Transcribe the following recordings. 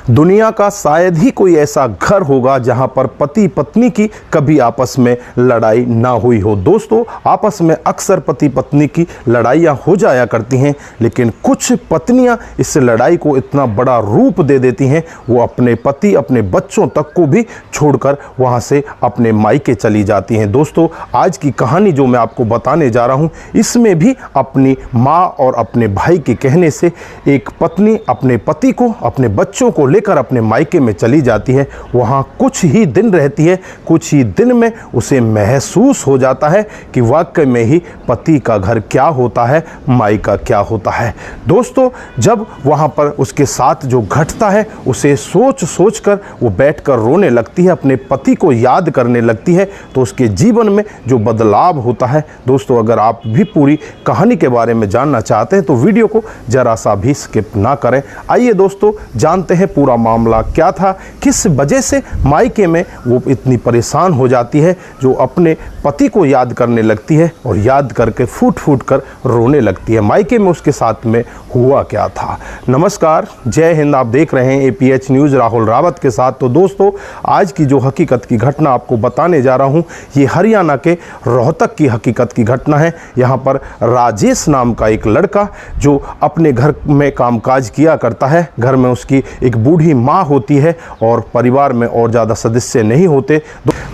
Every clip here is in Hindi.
दुनिया का शायद ही कोई ऐसा घर होगा जहां पर पति पत्नी की कभी आपस में लड़ाई ना हुई हो। दोस्तों, आपस में अक्सर पति पत्नी की लड़ाइयां हो जाया करती हैं, लेकिन कुछ पत्नियां इस लड़ाई को इतना बड़ा रूप दे देती हैं, वो अपने पति अपने बच्चों तक को भी छोड़कर वहां से अपने मायके चली जाती हैं। दोस्तों, आज की कहानी जो मैं आपको बताने जा रहा हूं, इसमें भी अपनी माँ और अपने भाई के कहने से एक पत्नी अपने पति को अपने बच्चों को लेकर अपने मायके में चली जाती है। वहाँ कुछ ही दिन रहती है, कुछ ही दिन में उसे महसूस हो जाता है कि वाकई में ही पति का घर क्या होता है, मायका क्या होता है। दोस्तों, जब वहाँ पर उसके साथ जो घटता है उसे सोच सोच कर वो बैठ कर रोने लगती है, अपने पति को याद करने लगती है, तो उसके जीवन में जो बदलाव होता है। दोस्तों, अगर आप भी पूरी कहानी के बारे में जानना चाहते हैं तो वीडियो को जरा सा भी स्किप ना करें। आइए दोस्तों, जानते हैं पूरा मामला क्या था, किस वजह से मायके में वो इतनी परेशान हो जाती है, जो अपने पति को याद करने लगती है और याद करके फूट फूट कर रोने लगती है। मायके में उसके साथ में हुआ क्या था। नमस्कार, जय हिंद। आप देख रहे हैं APH न्यूज़ राहुल रावत के साथ। तो दोस्तों, आज की जो हकीकत की घटना आपको बताने जा रहा हूँ, ये हरियाणा के रोहतक की हकीकत की घटना है। यहाँ पर राजेश नाम का एक लड़का जो अपने घर में कामकाज किया करता है, घर में उसकी एक बूढ़ी माँ होती है और परिवार में और ज़्यादा सदस्य नहीं होते।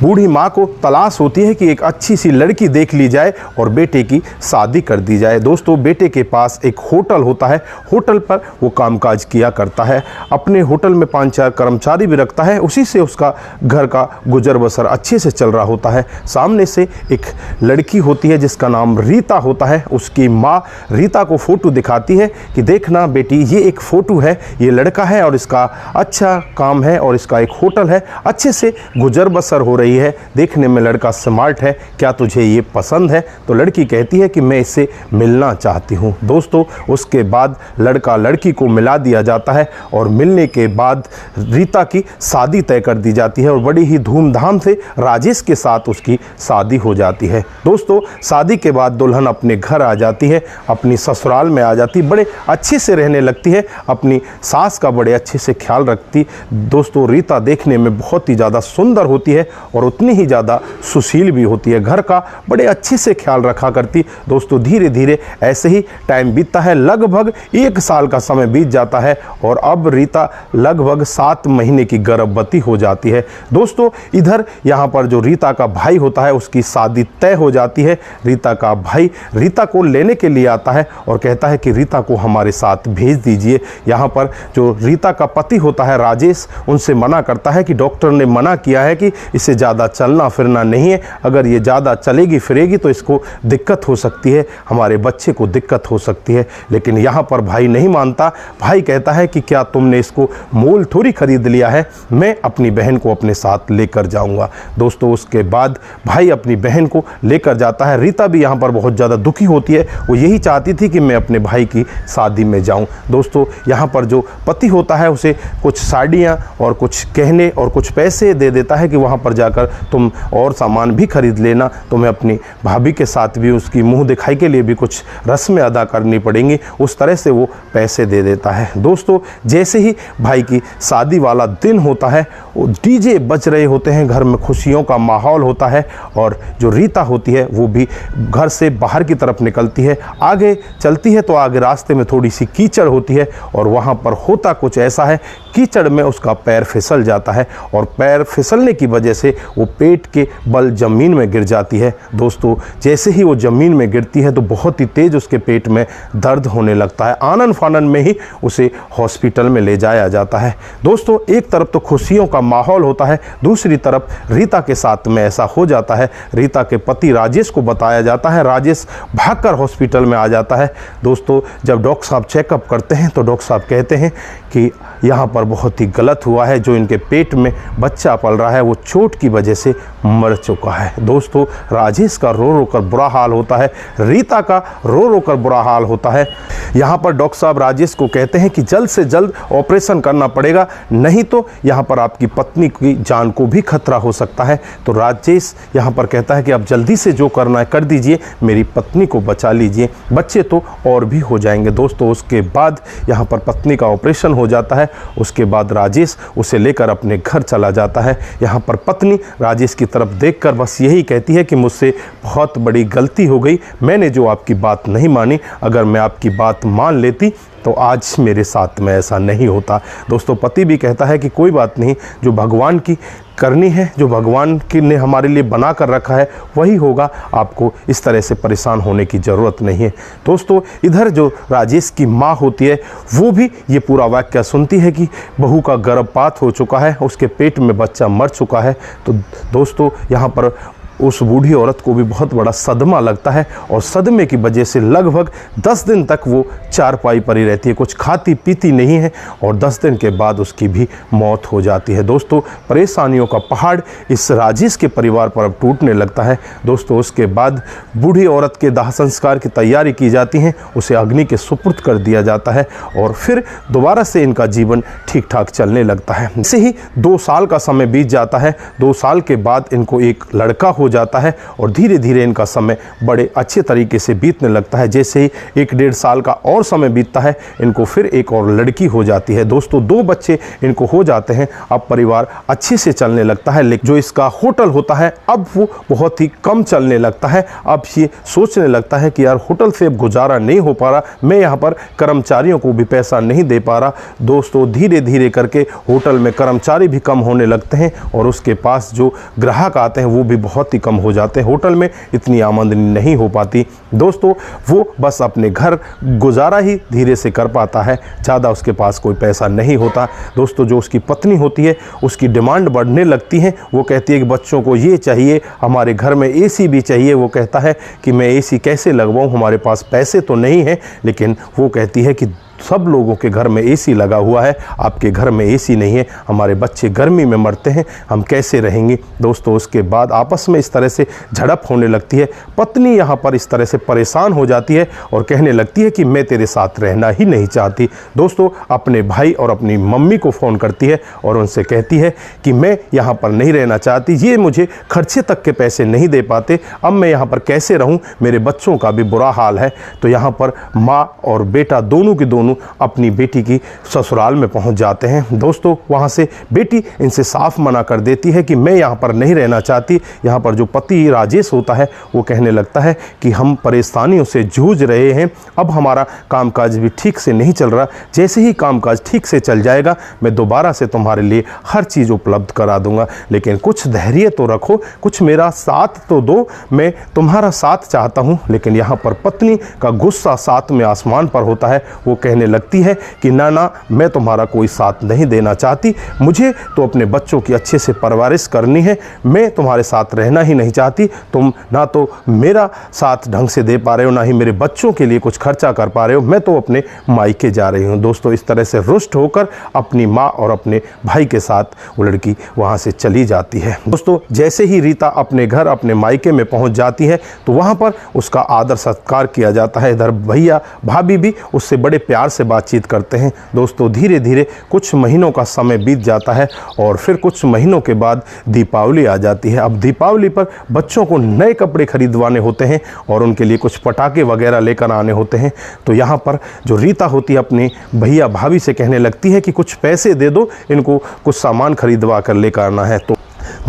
बूढ़ी माँ को तलाश होती है कि एक अच्छी सी लड़की देख ली जाए और बेटे की शादी कर दी जाए। दोस्तों, बेटे के पास एक होटल होता है, होटल पर वो कामकाज किया करता है। अपने होटल में 5-4 कर्मचारी भी रखता है, उसी से उसका घर का गुजर बसर अच्छे से चल रहा होता है। सामने से एक लड़की होती है जिसका नाम रीता होता है। उसकी माँ रीता को फ़ोटो दिखाती है कि देखना बेटी, ये एक फ़ोटो है, ये लड़का है और इसका अच्छा काम है और इसका एक होटल है, अच्छे से गुजर बसर हो रही है, देखने में लड़का स्मार्ट है, क्या तुझे ये पसंद है? तो लड़की कहती है कि मैं इससे मिलना चाहती हूँ। दोस्तों, उसके बाद लड़का लड़की को मिला दिया जाता है और मिलने के बाद रीता की शादी तय कर दी जाती है और बड़ी ही धूमधाम से राजेश के साथ उसकी शादी हो जाती है। दोस्तों, शादी के बाद दुल्हन अपने घर आ जाती है, अपनी ससुराल में आ जाती, बड़े अच्छे से रहने लगती है, अपनी सास का बड़े अच्छे से ख्याल रखती। दोस्तों, रीता देखने में बहुत ही ज़्यादा सुंदर होती है और उतनी ही ज़्यादा सुशील भी होती है, घर का बड़े अच्छे से ख्याल रखा करती। दोस्तों, धीरे धीरे ऐसे ही टाइम बीतता है, लगभग 1 साल का समय बीत जाता है और अब रीता लगभग 7 महीने की गर्भवती हो जाती है। दोस्तों, इधर यहाँ पर जो रीता का भाई होता है उसकी शादी तय हो जाती है। रीता का भाई रीता को लेने के लिए आता है और कहता है कि रीता को हमारे साथ भेज दीजिए। यहाँ पर जो रीता का पति होता है राजेश, उनसे मना करता है कि डॉक्टर ने मना किया है कि इसे ज़्यादा चलना फिरना नहीं है, अगर ये ज़्यादा चलेगी फिरेगी तो इसको दिक्कत हो सकती है, हमारे बच्चे को दिक्कत हो सकती है। लेकिन यहाँ पर भाई नहीं मानता। भाई कहता है कि क्या तुमने इसको मोल थोड़ी खरीद लिया है, मैं अपनी बहन को अपने साथ लेकर जाऊँगा। दोस्तों, उसके बाद भाई अपनी बहन को लेकर जाता है। रीता भी यहाँ पर बहुत ज़्यादा दुखी होती है, वो यही चाहती थी कि मैं अपने भाई की शादी में जाऊँ। दोस्तों, यहाँ पर जो पति होता है उसे कुछ साड़ियाँ और कुछ गहने और कुछ पैसे दे देता है कि वहाँ पर जाकर तुम और सामान भी खरीद लेना, तुम्हें अपनी भाभी के साथ भी उसकी मुंह दिखाई के लिए भी कुछ रस्में अदा करनी पड़ेंगी। उस तरह से वो पैसे दे देता है। दोस्तों, जैसे ही भाई की शादी वाला दिन होता है, वो डीजे बज रहे होते हैं, घर में खुशियों का माहौल होता है और जो रीता होती है वो भी घर से बाहर की तरफ निकलती है। आगे चलती है तो आगे रास्ते में थोड़ी सी कीचड़ होती है और वहाँ पर होता कुछ ऐसा है, कीचड़ में उसका पैर फिसल जाता है और पैर फिसलने की वजह से वो पेट के बल ज़मीन में गिर जाती है। दोस्तों, जैसे ही वो ज़मीन में गिरती है तो बहुत ही तेज़ उसके पेट में दर्द होने लगता है। आनन फानन में ही उसे हॉस्पिटल में ले जाया जाता है। दोस्तों, एक तरफ तो खुशियों का माहौल होता है, दूसरी तरफ रीता के साथ में ऐसा हो जाता है। रीता के पति राजेश को बताया जाता है, राजेश भागकर हॉस्पिटल में आ जाता है। दोस्तों, जब डॉक्टर साहब चेकअप करते हैं तो डॉक्टर साहब कहते हैं कि यहाँ पर बहुत ही गलत हुआ है, जो इनके पेट में बच्चा पल रहा है वो चोट की वजह से मर चुका है। दोस्तों राजेश का रो रो कर बुरा हाल होता है, रीता का रो रो कर बुरा हाल होता है। यहाँ पर डॉक्टर साहब राजेश को कहते हैं कि जल्द से जल्द ऑपरेशन करना पड़ेगा, नहीं तो यहाँ पर आपकी पत्नी की जान को भी खतरा हो सकता है। तो राजेश यहाँ पर कहता है कि आप जल्दी से जो करना है कर दीजिए, मेरी पत्नी को बचा लीजिए, बच्चे तो और भी हो जाएंगे। दोस्तों उसके बाद यहाँ पर पत्नी का ऑपरेशन हो जाता है। उसके बाद राजेश उसे लेकर अपने घर चला जाता है। यहाँ पर पत्नी राजेश की तरफ देखकर बस यही कहती है कि मुझसे बहुत बड़ी गलती हो गई, मैंने जो आपकी बात नहीं मानी, अगर मैं आपकी बात मान लेती तो आज मेरे साथ में ऐसा नहीं होता। दोस्तों पति भी कहता है कि कोई बात नहीं, जो भगवान की करनी है, जो भगवान की ने हमारे लिए बना कर रखा है वही होगा, आपको इस तरह से परेशान होने की ज़रूरत नहीं है। दोस्तों इधर जो राजेश की माँ होती है वो भी ये पूरा वाक्य सुनती है कि बहू का गर्भपात हो चुका है, उसके पेट में बच्चा मर चुका है। तो दोस्तों यहाँ पर उस बूढ़ी औरत को भी बहुत बड़ा सदमा लगता है और सदमे की वजह से लगभग 10 दिन तक वो चारपाई पर ही रहती है, कुछ खाती पीती नहीं है और 10 दिन के बाद उसकी भी मौत हो जाती है। दोस्तों परेशानियों का पहाड़ इस राजेश के परिवार पर अब टूटने लगता है। दोस्तों उसके बाद बूढ़ी औरत के दाह संस्कार की तैयारी की जाती है, उसे अग्नि के सुपुर्द कर दिया जाता है और फिर दोबारा से इनका जीवन ठीक ठाक चलने लगता है। ऐसे ही 2 साल का समय बीत जाता है। 2 साल के बाद इनको एक लड़का हो जाता है और धीरे धीरे इनका समय बड़े अच्छे तरीके से बीतने लगता है। जैसे ही 1-1.5 साल का और समय बीतता है इनको फिर एक और लड़की हो जाती है। दोस्तों 2 बच्चे इनको हो जाते हैं। अब परिवार अच्छे से चलने लगता है, लेकिन जो इसका होटल होता है अब वो बहुत ही कम चलने लगता है। अब ये सोचने लगता है कि यार होटल से अब गुजारा नहीं हो पा रहा, मैं यहाँ पर कर्मचारियों को भी पैसा नहीं दे पा रहा। दोस्तों धीरे धीरे करके होटल में कर्मचारी भी कम होने लगते हैं और उसके पास जो ग्राहक आते हैं वो भी बहुत ही कम हो जाते हैं। होटल में इतनी आमदनी नहीं हो पाती। दोस्तों वो बस अपने घर गुजारा ही धीरे से कर पाता है, ज़्यादा उसके पास कोई पैसा नहीं होता। दोस्तों जो उसकी पत्नी होती है उसकी डिमांड बढ़ने लगती है। वो कहती है कि बच्चों को ये चाहिए, हमारे घर में एसी भी चाहिए। वो कहता है कि मैं एसी कैसे लगवाऊँ, हमारे पास पैसे तो नहीं है। लेकिन वो कहती है कि सब लोगों के घर में एसी लगा हुआ है, आपके घर में एसी नहीं है, हमारे बच्चे गर्मी में मरते हैं, हम कैसे रहेंगे। दोस्तों उसके बाद आपस में इस तरह से झड़प होने लगती है। पत्नी यहाँ पर इस तरह से परेशान हो जाती है और कहने लगती है कि मैं तेरे साथ रहना ही नहीं चाहती। दोस्तों अपने भाई और अपनी मम्मी को फ़ोन करती है और उनसे कहती है कि मैं यहाँ पर नहीं रहना चाहती, ये मुझे खर्चे तक के पैसे नहीं दे पाते, अब मैं यहाँ पर कैसे रहूँ, मेरे बच्चों का भी बुरा हाल है। तो यहाँ पर माँ और बेटा दोनों की दोनों अपनी बेटी की ससुराल में पहुंच जाते हैं। दोस्तों वहां से बेटी इनसे साफ मना कर देती है कि मैं यहां पर नहीं रहना चाहती। यहां पर जो पति राजेश होता है वो कहने लगता है कि हम परेशानियों से जूझ रहे हैं, अब हमारा कामकाज भी ठीक से नहीं चल रहा, जैसे ही कामकाज ठीक से चल जाएगा मैं दोबारा से तुम्हारे लिए हर चीज़ उपलब्ध करा दूंगा, लेकिन कुछ धैर्य तो रखो, कुछ मेरा साथ तो दो, मैं तुम्हारा साथ चाहता हूं। लेकिन यहाँ पर पत्नी का गुस्सा 7वें आसमान पर होता है। वो कहने लगती है कि ना ना मैं तुम्हारा कोई साथ नहीं देना चाहती, मुझे तो अपने बच्चों की अच्छे से परवरिश करनी है, मैं तुम्हारे साथ रहना ही नहीं चाहती। तुम ना तो मेरा साथ ढंग से दे पा रहे हो, ना ही मेरे बच्चों के लिए कुछ खर्चा कर पा रहे हो, मैं तो अपने मायके जा रही हूँ। दोस्तों इस तरह से रुष्ट होकर अपनी माँ और अपने भाई के साथ वो लड़की वहाँ से चली जाती है। दोस्तों जैसे ही रीता अपने घर अपने मायके में पहुँच जाती है तो वहाँ पर उसका आदर सत्कार किया जाता है। इधर भैया भाभी भी उससे बड़े प्यार से बातचीत करते हैं। दोस्तों धीरे धीरे कुछ महीनों का समय बीत जाता है और फिर कुछ महीनों के बाद दीपावली आ जाती है। अब दीपावली पर बच्चों को नए कपड़े खरीदवाने होते हैं और उनके लिए कुछ पटाखे वगैरह लेकर आने होते हैं। तो यहाँ पर जो रीता होती है अपने भैया भाभी से कहने लगती है कि कुछ पैसे दे दो, इनको कुछ सामान खरीदवा कर लेकर आना है। तो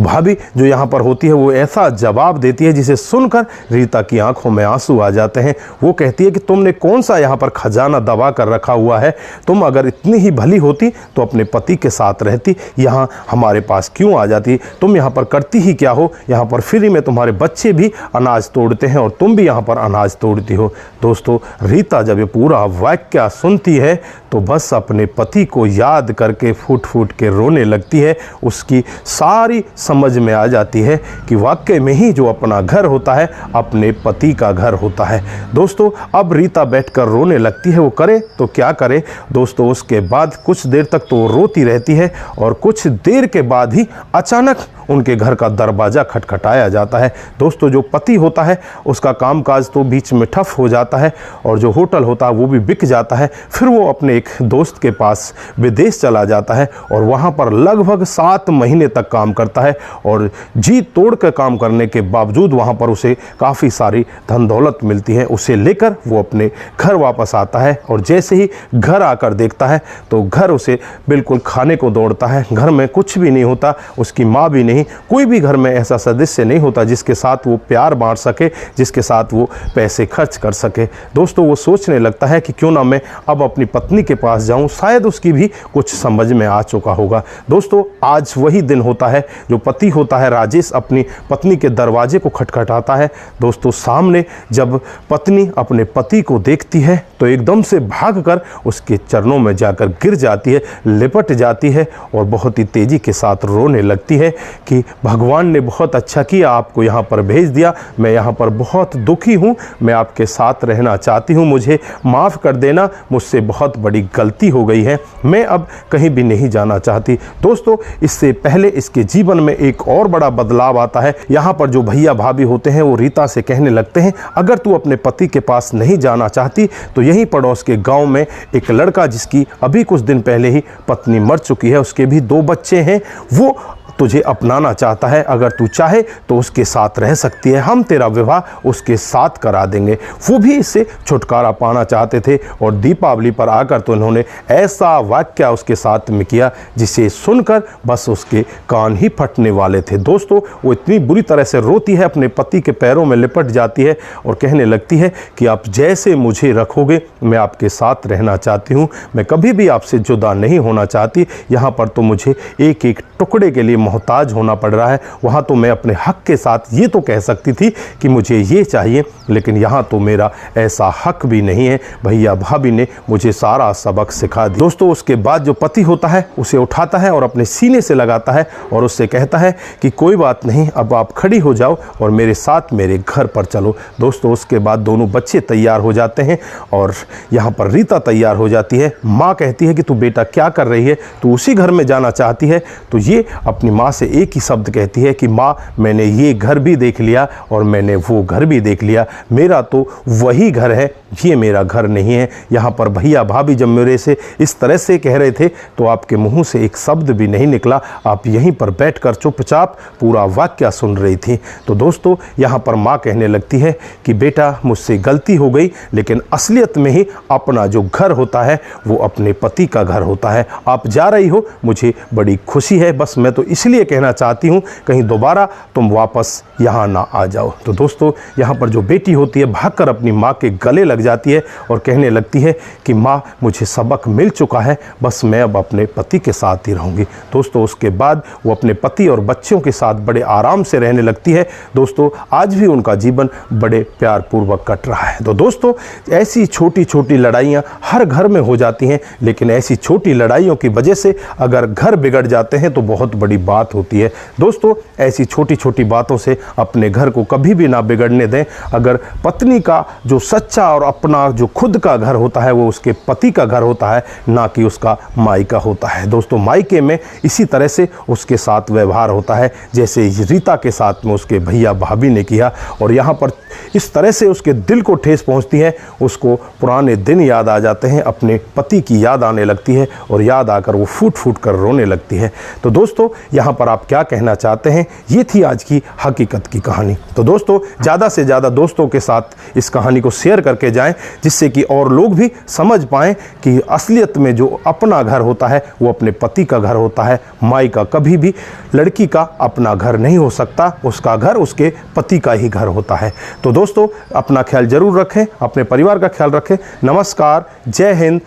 भाभी जो यहाँ पर होती है वो ऐसा जवाब देती है जिसे सुनकर रीता की आंखों में आंसू आ जाते हैं। वो कहती है कि तुमने कौन सा यहाँ पर खजाना दबा कर रखा हुआ है, तुम अगर इतनी ही भली होती तो अपने पति के साथ रहती, यहाँ हमारे पास क्यों आ जाती, तुम यहाँ पर करती ही क्या हो, यहाँ पर फ्री में तुम्हारे बच्चे भी अनाज तोड़ते हैं और तुम भी यहाँ पर अनाज तोड़ती हो। दोस्तों रीता जब ये पूरा वाक्य सुनती है तो बस अपने पति को याद करके फूट फूट के रोने लगती है। उसकी सारी समझ में आ जाती है कि वाकई में ही जो अपना घर होता है अपने पति का घर होता है। दोस्तों अब रीता बैठकर रोने लगती है, वो करे तो क्या करे। दोस्तों उसके बाद कुछ देर तक तो रोती रहती है और कुछ देर के बाद ही अचानक उनके घर का दरवाज़ा खटखटाया जाता है। दोस्तों जो पति होता है उसका कामकाज तो बीच में ठप हो जाता है और जो होटल होता है वो भी बिक जाता है। फिर वो अपने एक दोस्त के पास विदेश चला जाता है और वहाँ पर लगभग 7 महीने तक काम करता है और जी तोड़ कर काम करने के बावजूद वहाँ पर उसे काफ़ी सारी धन दौलत मिलती है। उसे लेकर वो अपने घर वापस आता है और जैसे ही घर आकर देखता है तो घर उसे बिल्कुल खाने को दौड़ता है। घर में कुछ भी नहीं होता, उसकी माँ भी नहीं, कोई भी घर में ऐसा सदस्य नहीं होता जिसके साथ वो प्यार बांट सके, जिसके साथ वो पैसे खर्च कर सके। दोस्तों वो सोचने लगता है कि क्यों ना मैं अब अपनी पत्नी के पास जाऊं, शायद उसकी भी कुछ समझ में आ चुका होगा। दोस्तों आज वही दिन होता है जो पति होता है राजेश अपनी पत्नी के दरवाजे को खटखटाता है। दोस्तों सामने जब पत्नी अपने पति को देखती है तो एकदम से भागकर उसके चरणों में जाकर गिर जाती है, लिपट जाती है और बहुत ही तेज़ी के साथ रोने लगती है कि भगवान ने बहुत अच्छा किया, आपको यहाँ पर भेज दिया, मैं यहाँ पर बहुत दुखी हूँ, मैं आपके साथ रहना चाहती हूँ, मुझे माफ़ कर देना, मुझसे बहुत बड़ी गलती हो गई है, मैं अब कहीं भी नहीं जाना चाहती। दोस्तों इससे पहले इसके जीवन में एक और बड़ा बदलाव आता है। यहाँ पर जो भैया भाभी होते हैं वो रीता से कहने लगते हैं अगर तू अपने पति के पास नहीं जाना चाहती तो यहीं पड़ोस के गांव में एक लड़का जिसकी अभी कुछ दिन पहले ही पत्नी मर चुकी है, उसके भी 2 बच्चे हैं, वो तुझे अपनाना चाहता है, अगर तू चाहे तो उसके साथ रह सकती है, हम तेरा विवाह उसके साथ करा देंगे। वो भी इससे छुटकारा पाना चाहते थे और दीपावली पर आकर तो उन्होंने ऐसा वाक्य उसके साथ में किया जिसे सुनकर बस उसके कान ही फटने वाले थे। दोस्तों वो इतनी बुरी तरह से रोती है, अपने पति के पैरों में लिपट जाती है और कहने लगती है कि आप जैसे मुझे रखोगे मैं आपके साथ रहना चाहती हूँ, मैं कभी भी आपसे जुदा नहीं होना चाहती। यहाँ पर तो मुझे एक एक टुकड़े के लिए मोहताज होना पड़ रहा है, वहाँ तो मैं अपने हक के साथ ये तो कह सकती थी कि मुझे ये चाहिए, लेकिन यहाँ तो मेरा ऐसा हक भी नहीं है। भैया भाभी ने मुझे सारा सबक सिखा दिया। दोस्तों उसके बाद जो पति होता है उसे उठाता है और अपने सीने से लगाता है और उससे कहता है कि कोई बात नहीं, अब आप खड़ी हो जाओ और मेरे साथ मेरे घर पर चलो। दोस्तों उसके बाद दोनों बच्चे तैयार हो जाते हैं और यहाँ पर रीता तैयार हो जाती है। माँ कहती है कि तू बेटा क्या कर रही है, तू उसी घर में जाना चाहती है? तो ये अपनी माँ से एक ही शब्द कहती है कि माँ मैंने ये घर भी देख लिया और मैंने वो घर भी देख लिया, मेरा तो वही घर है, ये मेरा घर नहीं है। यहाँ पर भैया भाभी जब मेरे से इस तरह से कह रहे थे तो आपके मुंह से एक शब्द भी नहीं निकला, आप यहीं पर बैठकर चुपचाप पूरा वाक्य सुन रही थी। तो दोस्तों यहाँ पर माँ कहने लगती है कि बेटा मुझसे गलती हो गई, लेकिन असलियत में ही अपना जो घर होता है वो अपने पति का घर होता है। आप जा रही हो मुझे बड़ी खुशी है, बस मैं तो इसलिए कहना चाहती हूँ कहीं दोबारा तुम वापस यहाँ ना आ जाओ। तो दोस्तों यहाँ पर जो बेटी होती है भागकर अपनी माँ के गले लग जाती है और कहने लगती है कि माँ मुझे सबक मिल चुका है, बस मैं अब अपने पति के साथ ही रहूँगी। दोस्तों उसके बाद वो अपने पति और बच्चों के साथ बड़े आराम से रहने लगती है। दोस्तों आज भी उनका जीवन बड़े प्यार पूर्वक कट रहा है। तो दोस्तों ऐसी छोटी छोटी लड़ाइयाँ हर घर में हो जाती हैं, लेकिन ऐसी छोटी लड़ाइयों की वजह से अगर घर बिगड़ जाते हैं तो बहुत बड़ी बात होती है। दोस्तों ऐसी छोटी छोटी बातों से अपने घर को कभी भी ना बिगड़ने दें। अगर पत्नी का जो सच्चा और अपना जो खुद का घर होता है वो उसके पति का घर होता है, ना कि उसका मायका होता है। दोस्तों मायके में इसी तरह से उसके साथ व्यवहार होता है जैसे रीता के साथ में उसके भैया भाभी ने किया, और यहाँ पर इस तरह से उसके दिल को ठेस पहुँचती है, उसको पुराने दिन याद आ जाते हैं, अपने पति की याद आने लगती है और याद आकर वो फूट फूट कर रोने लगती है। तो दोस्तों यहाँ पर आप क्या कहना चाहते हैं? ये थी आज की हकीकत की कहानी। तो दोस्तों ज़्यादा से ज़्यादा दोस्तों के साथ इस कहानी को शेयर करके जाएं, जिससे कि और लोग भी समझ पाएं कि असलियत में जो अपना घर होता है वो अपने पति का घर होता है। माई का कभी भी लड़की का अपना घर नहीं हो सकता, उसका घर उसके पति का ही घर होता है। तो दोस्तों अपना ख्याल जरूर रखें, अपने परिवार का ख्याल रखें। नमस्कार, जय हिंद,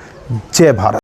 जय भारत।